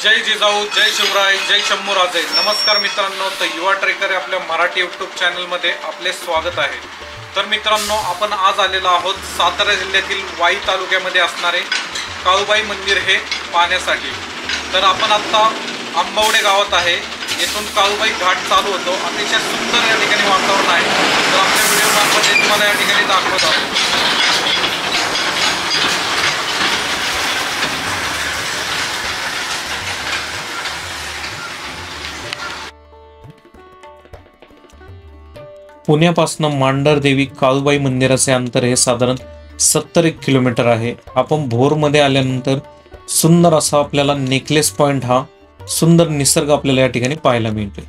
जय जिजाऊ, जय शिवराय, जय शंभूराजे। नमस्कार मित्रांनो, तर युवा ट्रेकर आपल्या मराठी यूट्यूब चॅनलमध्ये आपले स्वागत आहे। तर मित्रांनो, आपण आज आलेलो आहोत सातारा जिल्ह्यातील वाई तालुक्यामध्ये असणारे काळूबाई मंदिर हे पाहण्यासाठी। तर आपण आता आंबवडे गावात आहे, येथून काळूबाई घाट चालू होतो। अतिशय सुंदर या ठिकाणी वातावरण आहे। तर आपल्या व्हिडिओमध्ये तुम्हाला या ठिकाणी दाखवत आहोत। पुण्यापासून मांढरदेवी काळूबाई मंदिराचे अंतर हे साधारण 70 किलोमीटर आहे। आपण भोरमध्ये आल्यानंतर सुंदर असा आपल्याला नेकलेस पॉइंट हा सुंदर निसर्ग आपल्याला या ठिकाणी पाहायला मिळतो।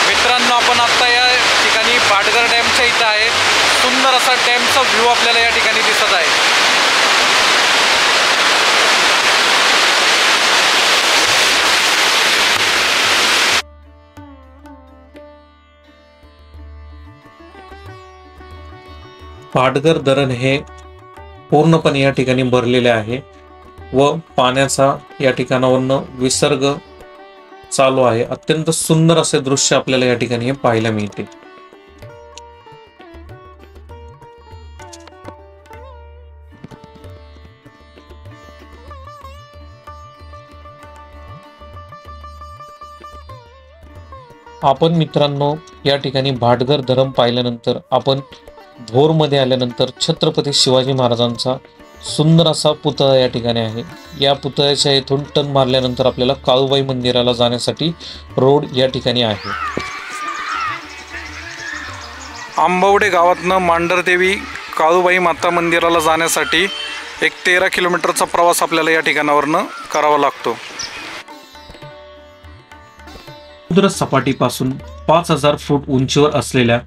मित्रांनो, आपण आता या ठिकाणी भाटघर डॅमच्या इथे आहे। सुंदर असा डॅमचा व्ह्यू आपल्याला या ठिकाणी दिसत आहे। भाटघर धरण हे पूर्णपणे या ठिकाणी भरलेले आहे व पाण्याचा या ठिकाणावरून विसर्ग चालू आहे। अत्यंत सुंदर असे दृश्य आपल्याला या ठिकाणी हे पाहायला मिळते। आपण मित्रांनो या ठिकाणी भाटघर धरण पाहिल्यानंतर आपण भोरमध्ये आल्यानंतर छत्रपती शिवाजी महाराजांचा सुंदर असा पुतळा या ठिकाणी आहे। या पुतळ्याच्या इथून टर्न मारल्यानंतर आपल्याला काळूबाई मंदिराला जाण्यासाठी रोड या ठिकाणी आहे। आंबवडे गावातनं मांढरदेवी काळूबाई माता मंदिराला जाण्यासाठी एक 13 किलोमीटरचा प्रवास आपल्याला या ठिकाणावरनं करावा लागतो। समुद्र सपाटीपासून 5000 फूट उंचीवर असलेल्या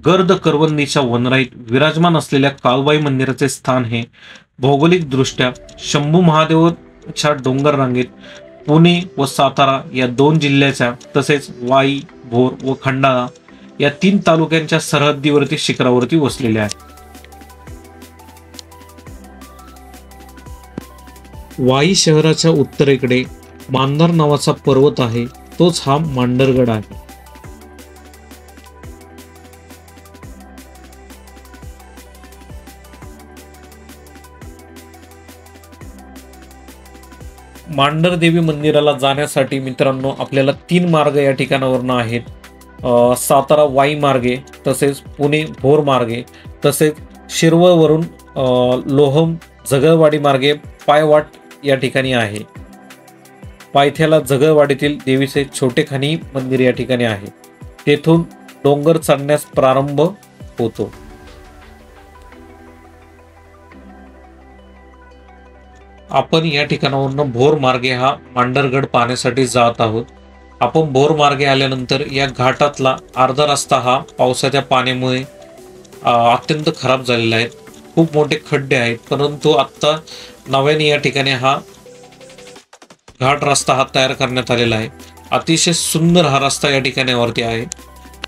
गर्द करवंदीच्या वनराईत विराजमान असलेल्या काळूबाई मंदिराचे स्थान हे भौगोलिक दृष्ट्या शंभू महादेवच्या डोंगर रांगेत पुणे व सातारा या 2 जिल्ह्याच्या तसेच वाई, भोर व खंडाळा या 3 तालुक्यांच्या सरहद्दीवरती शिखरावरती वसलेले आहे। वाई शहराच्या उत्तरेकडे मांधार नावाचा पर्वत आहे, तोच हा मांढरगड आहे। मांढरदेवी मंदिराला जाण्यासाठी मित्रांनो आपल्याला 3 मार्ग या ठिकाणावरून आहेत। सातारा वाई मार्गे, तसेच पुणे भोर मार्गे, तसेच शिरवळवरून लोहम झगळवाडी मार्गे पायवाट या ठिकाणी आहे। पायथ्याला झगळवाडीतील देवीचे छोटेखानी मंदिर या ठिकाणी आहे। तेथून डोंगर चढण्यास प्रारंभ होतो। आपण या ठिकाणावरून भोर मार्गे हा मांढरगड पाहण्यासाठी जात आहोत। आपण भोर मार्गे आल्यानंतर या घाटातला अर्धा रस्ता हा पावसाच्या पाण्यामुळे अत्यंत खराब झालेला आहे। खूप मोठे खड्डे आहेत, परंतु आता नव्याने या ठिकाणी हा घाट रस्ता हा तयार करण्यात आलेला आहे। अतिशय सुंदर हा रस्ता या ठिकाणावरती आहे।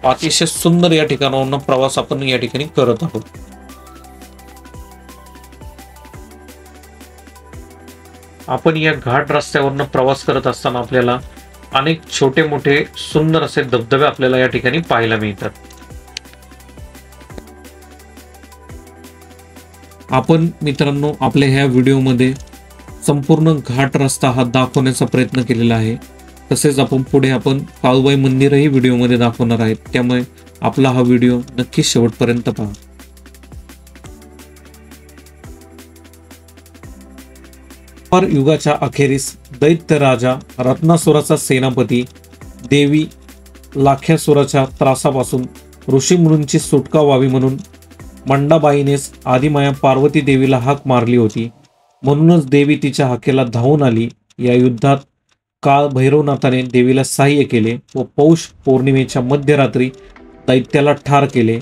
अतिशय सुंदर या ठिकाणावरून प्रवास आपण या ठिकाणी करत आहोत। आपण या घाट रस्त्यावरून प्रवास करत असताना आपल्याला अनेक छोटे मोठे सुंदर असे धबधबे आपल्याला या ठिकाणी पाहायला मिळतात। आपण मित्रांनो आपल्या ह्या व्हिडिओमध्ये संपूर्ण घाट रस्ता हा दाखवण्याचा प्रयत्न केलेला आहे। तसेच आपण पुढे आपण काळूबाई मंदिरही व्हिडिओमध्ये दाखवणार आहेत, त्यामुळे आपला हा व्हिडिओ नक्की शेवटपर्यंत पहा। द्वापर युगाच्या अखेरीस दैत्य राजा रत्नासुराचा सेनापती देवी लाख्यासुराच्या त्रासापासून ऋषीमुनींची सुटका व्हावी म्हणून मंडाबाईनेच आदिमाया पार्वती देवीला हाक मारली होती। म्हणूनच देवी तिच्या हाकेला धावून आली। या युद्धात काळ भैरवनाथाने देवीला सहाय्य केले व पौष पौर्णिमेच्या मध्यरात्री दैत्याला ठार केले।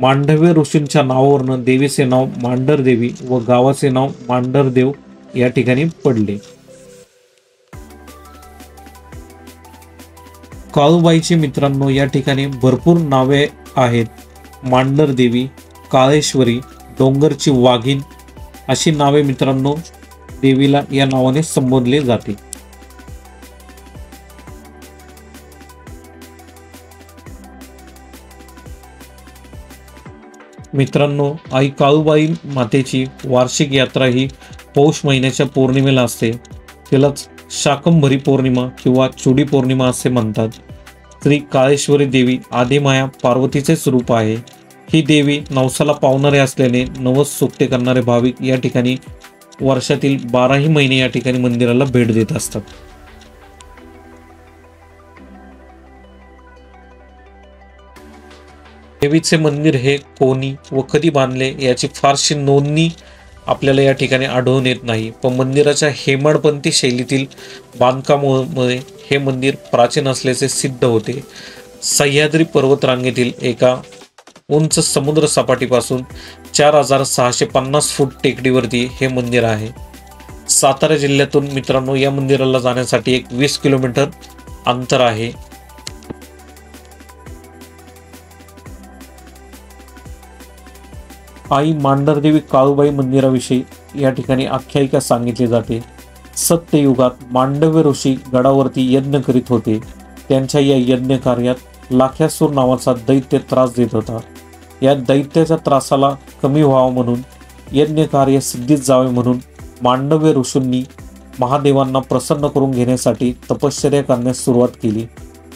मांडव्य ऋषींच्या नावावरून देवीचे नाव मांढरदेवी व गावाचे नाव मांढरदेव या ठिकाणी पडले। काळूबाईची मित्रांनो या ठिकाणी भरपूर नावे आहेत। मांढरदेवी, काळेश्वरी, डोंगरची वाघीण अशी नावे मित्रांनो देवीला या नावाने संबोधले जाते. मित्रांनो, आई काळूबाई मातेची वार्षिक यात्रा ही पौष महिन्याच्या पौर्णिमेला असते. तिलाच शाकंभरी पौर्णिमा किंवा चुडी पौर्णिमा असे म्हणतात. श्री काळेश्वरी देवी आदिमाया पार्वतीचेच रूप आहे. ही देवी नवसाला पावणारे असल्याने नवस सोक्ते करणारे भाविक या ठिकाणी वर्षातील 12ही महिने या ठिकाणी मंदिराला भेट देत असतात. देवीचे मंदिर हे कोणी व कधी बांधले याची फारशी नोंदणी आपल्याला या ठिकाणी आढळून येत नाही, पण मंदिराच्या हेमाडपंथी शैलीतील बांधकामामुळे हे मंदिर प्राचीन असल्याचे सिद्ध होते. सह्याद्री पर्वतरांगेतील एका उंच समुद्र सपाटीपासून 4650 फूट टेकडीवरती हे मंदिर आहे. सातारा जिल्ह्यातून मित्रांनो या मंदिराला जाण्यासाठी एक 20 किलोमीटर अंतर आहे. आई मांढरदेवी काळूबाई मंदिराविषयी या ठिकाणी आख्यायिका सांगितली जाते. सत्ययुगात मांडव्य ऋषी गडावरती यज्ञ करीत होते. त्यांच्या या यज्ञ कार्यात लाख्यासूर नावाचा दैत्य त्रास देत होता. या दैत्याच्या त्रासाला कमी व्हावं म्हणून यज्ञ कार्य सिद्धीत जावे म्हणून मांडव्य ऋषींनी महादेवांना प्रसन्न करून घेण्यासाठी तपश्चर्या करण्यास सुरुवात केली.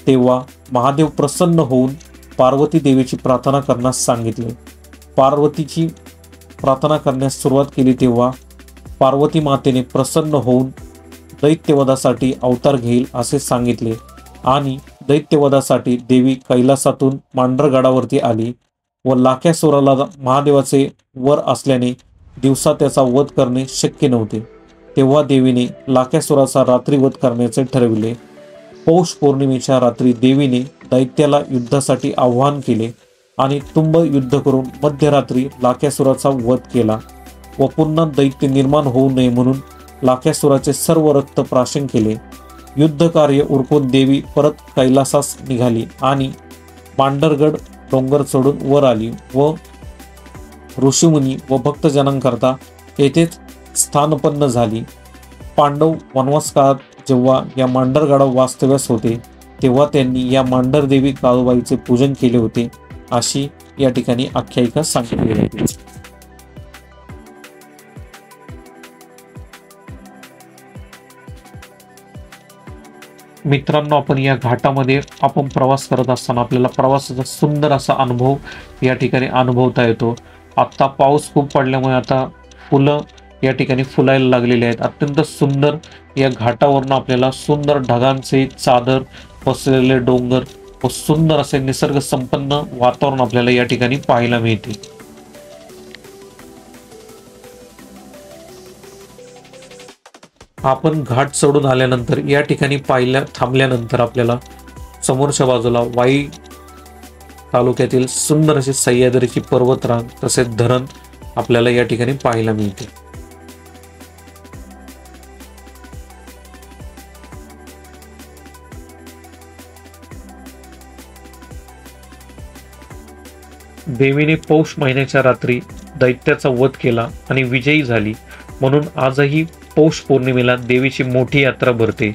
तेव्हा महादेव प्रसन्न होऊन पार्वती देवीची प्रार्थना करण्यास सांगितले. पार्वतीची प्रार्थना करण्यास सुरुवात केली तेव्हा पार्वती मातेने प्रसन्न होऊन दैत्यवधासाठी अवतार घेईल असे सांगितले आणि दैत्यवधासाठी देवी कैलासातून मांढरगडावरती आली व लाख्यासुराला महादेवाचे वर असल्याने दिवसा त्याचा वध करणे शक्य नव्हते. तेव्हा देवीने लाख्यासुराचा रात्री वध करण्याचे ठरविले. पौष पौर्णिमेच्या रात्री देवीने दैत्याला युद्धासाठी आवाहन केले आणि तुंब युद्ध करून मध्यरात्री लाख्यासुराचा वध केला व पुन्हा दैत्य निर्माण होऊ नये म्हणून लाख्यासुराचे सर्व रक्त प्राशन केले. युद्ध कार्य उरकून देवी परत कैलासास निघाली आणि मांढरगड डोंगर चढून वर आली व ऋषीमुनी व भक्तजनांकरता येथेच स्थानपन्न झाली. पांडव वनवास काळात जेव्हा या मांढरगडावर वास्तव्यास होते तेव्हा त्यांनी या मांढरदेवी काळूबाईचे पूजन केले होते अशी या ठिकाणी आख्यायिका सांगितली जाते. मित्रांनो, आपण या घाटामध्ये प्रवास करत असताना आपल्याला प्रवासाचा सुंदर असा अनुभव या ठिकाणी अनुभवता येतो. आता पाऊस खूप पडल्यामुळे आता फुलं या ठिकाणी फुलायला लागलेली आहेत. अत्यंत सुंदर या घाटावरून आपल्याला सुंदर ढगांचे चादर पसरलेले डोंगर व सुंदर असे निसर्ग संपन्न वातावरण आपल्याला या ठिकाणी पाहायला मिळते. आपण घाट चढून आल्यानंतर या ठिकाणी थांबल्यानंतर आपल्याला समोरच्या बाजूला वाई तालुक्यातील सुंदर अशी सह्याद्रीची पर्वतरांग तसेच धरण आपल्याला या ठिकाणी पाहायला मिळते. देवीने पौष महिन्याच्या रात्री दैत्याचा वध केला आणि विजयी झाली म्हणून आजही पौष पौर्णिमेला देवीची मोठी यात्रा भरते.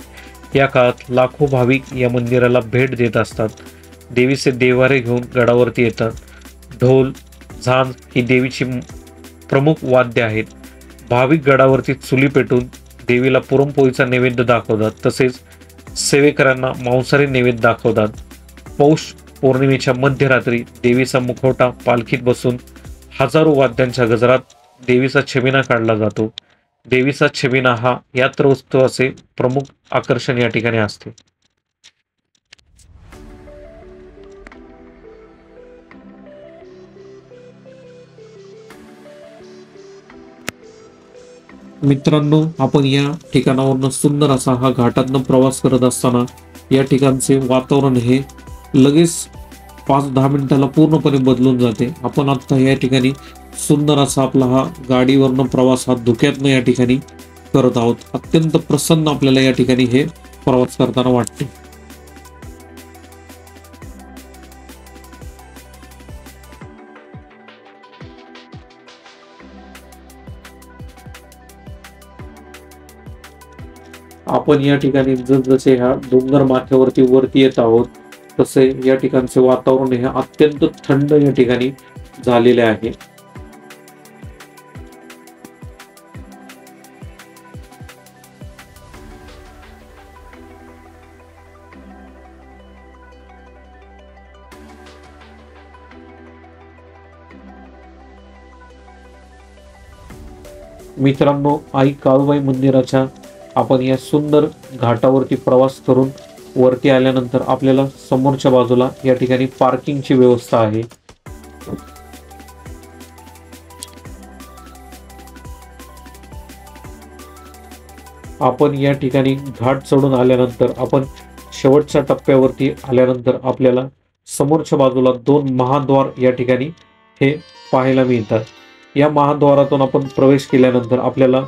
या काळात लाखो भाविक या मंदिराला भेट देत असतात. देवीचे देवारे घेऊन गडावरती येतात. ढोल झांज ही देवीची प्रमुख वाद्य आहेत. भाविक गडावरती चुली पेटून देवीला पुरणपोळीचा नैवेद्य दाखवतात. तसेच सेवेकरांना मांसाहारी नैवेद्य दाखवतात. पौष पौर्णिमेच्या मध्यरात्री देवीचा मुखवटा पालखीत बसून हजारो वाद्यांच्या गजरात देवीचा छबिना काढला जातो. देवीचा छबिना हा यात्रा उत्सवाचे प्रमुख आकर्षण या ठिकाणी असते. मित्रांनो, आपण या ठिकाणावरून सुंदर असा हा घाटातनं प्रवास करत असताना या ठिकाणचे वातावरण हे लगेच 5-10 मिनिटाला पूर्णपणे बदलून जाते. आपण आता या ठिकाणी सुंदर असा आपला हा गाडीवरनं प्रवास हा धुक्यातनं या ठिकाणी करत आहोत. अत्यंत प्रसन्न आपल्याला या ठिकाणी हे प्रवास करताना वाटते. आपण या ठिकाणी जसजसे ह्या डोंगर माथ्यावरती वरती येत आहोत तसे या ठिकाणचे वातावरण हे अत्यंत थंड या ठिकाणी झालेले आहे. मित्रांनो, आई काळूबाई मंदिराच्या आपण या सुंदर घाटावरती प्रवास करून वरती आल्यानंतर आपल्याला समोरच्या बाजूला या ठिकाणी पार्किंगची व्यवस्था आहे. आपण या ठिकाणी घाट चढून आल्यानंतर आपण शेवटच्या टप्प्यावरती आल्यानंतर आपल्याला समोरच्या बाजूला 2 महाद्वार या ठिकाणी हे पाहायला मिळतात. या महाद्वारातून आपण प्रवेश केल्यानंतर आपल्याला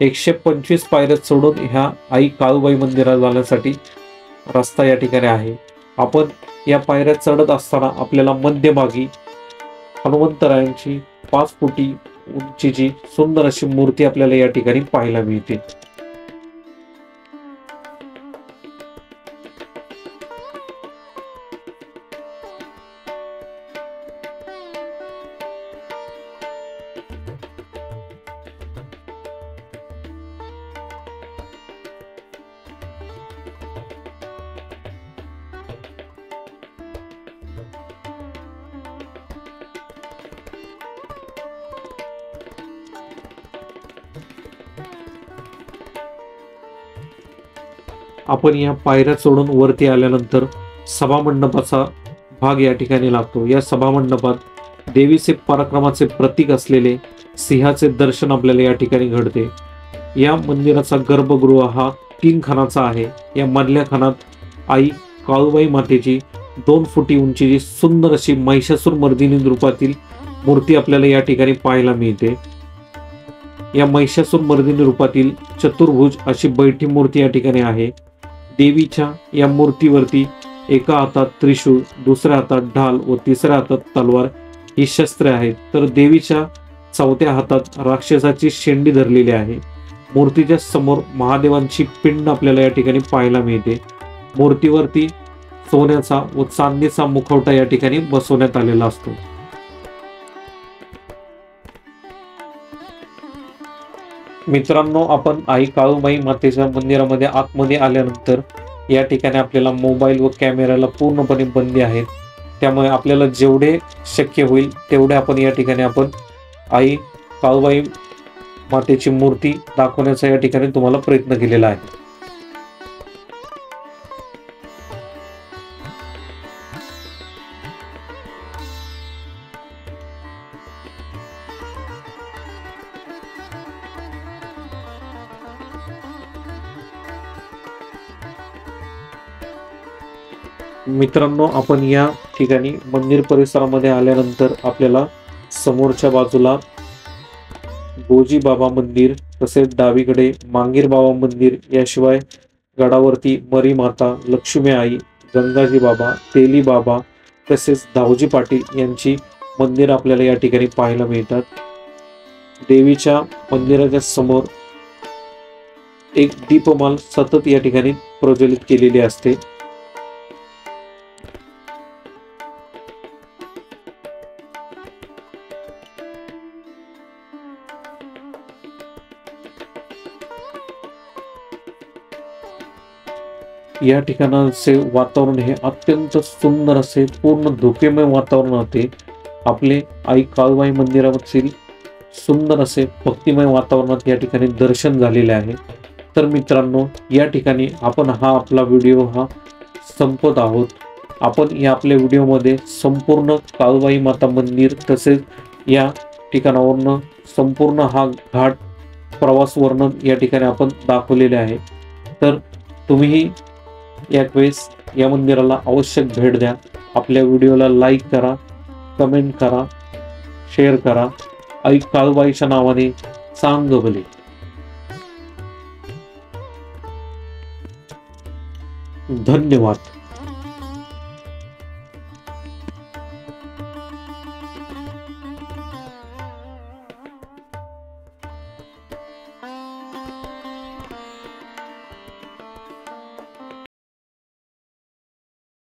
125 पायऱ्या चढून ह्या आई काळूबाई मंदिरात जाण्यासाठी रस्ता या ठिकाणी आहे. आपण या पायऱ्या चढत असताना आपल्याला मध्यभागी हनुमंतरायांची 5 फुटी उंचीची सुंदर अशी मूर्ती आपल्याला या ठिकाणी पाहायला मिळते. आपण या पायऱ्या चढून वरती आल्यानंतर सभामंडपाचा भाग या ठिकाणी लागतो. या सभामंडपात देवीचे पराक्रमाचे प्रतीक असलेले सिंहाचे दर्शन आपल्याला या ठिकाणी घडते. या मंदिराचा गर्भगृह हा 3 खानाचा आहे. या मधल्या खानात आई काळूबाई मातेची 2 फुटी उंचीची सुंदर अशी महिषासूर मर्दिनी रूपातील मूर्ती आपल्याला या ठिकाणी पाहायला मिळते. या महिषासूर मर्दिनी रूपातील चतुर्भुज अशी बैठी मूर्ती या ठिकाणी आहे. देवीच्या या मूर्तीवरती एका हातात त्रिशूळ, दुसऱ्या हातात ढाल व तिसऱ्या हातात तलवार ही शस्त्रे आहेत. तर देवीच्या 4थ्या हातात राक्षसाची शेंडी धरलेली आहे. मूर्तीच्या समोर महादेवांची पिंड आपल्याला या ठिकाणी पाहायला मिळते. मूर्तीवरती सोन्याचा व चांदीचा मुखवटा या ठिकाणी बसवण्यात आलेला असतो. मित्रांनो, आपण आई काळूबाई मातेच्या मंदिरामध्ये आतमध्ये आल्यानंतर या ठिकाणी आपल्याला मोबाईल व कॅमेऱ्याला पूर्णपणे बंदी आहे. त्यामुळे आपल्याला जेवढे शक्य होईल तेवढे आपण या ठिकाणी आपण आई काळूबाई मातेची मूर्ती दाखवण्याचा या ठिकाणी तुम्हाला प्रयत्न केलेला आहे. मित्रांनो, आपण या ठिकाणी मंदिर परिसरामध्ये आल्यानंतर आपल्याला समोरच्या बाजूला गोजी बाबा मंदिर, तसेच डावीकडे मांगीर बाबा मंदिर, याशिवाय गडावरती मरी माता, लक्ष्मी आई, गंगाजी बाबा, तेली बाबा तसेच धावजी पाटील यांची मंदिर आपल्याला या ठिकाणी पाहायला मिळतात. देवीच्या मंदिराच्या समोर एक दीपमाल सतत या ठिकाणी प्रज्वलित केलेली असते. या ठिकाणाचे वातावरण हे अत्यंत सुंदर असे पूर्ण धोकेमय वातावरण होते. आपले आई काळूबाई मंदिरावरील सुंदर असे भक्तिमय वातावरणात या ठिकाणी दर्शन झालेले आहे. तर मित्रांनो, या ठिकाणी आपण हा आपला व्हिडिओ हा संपत आहोत. आपण या आपल्या व्हिडिओमध्ये संपूर्ण काळूबाई माता मंदिर तसेच या ठिकाणावरनं संपूर्ण हा घाट प्रवास वर्णन या ठिकाणी आपण दाखवलेले आहे. तर तुम्हीही यावेळेस या मंदिराला अवश्य भेट द्या. आपल्या व्हिडिओला लाईक करा, कमेंट करा, शेअर करा. आई काळूबाईच्या नावाने चांग भले. धन्यवाद.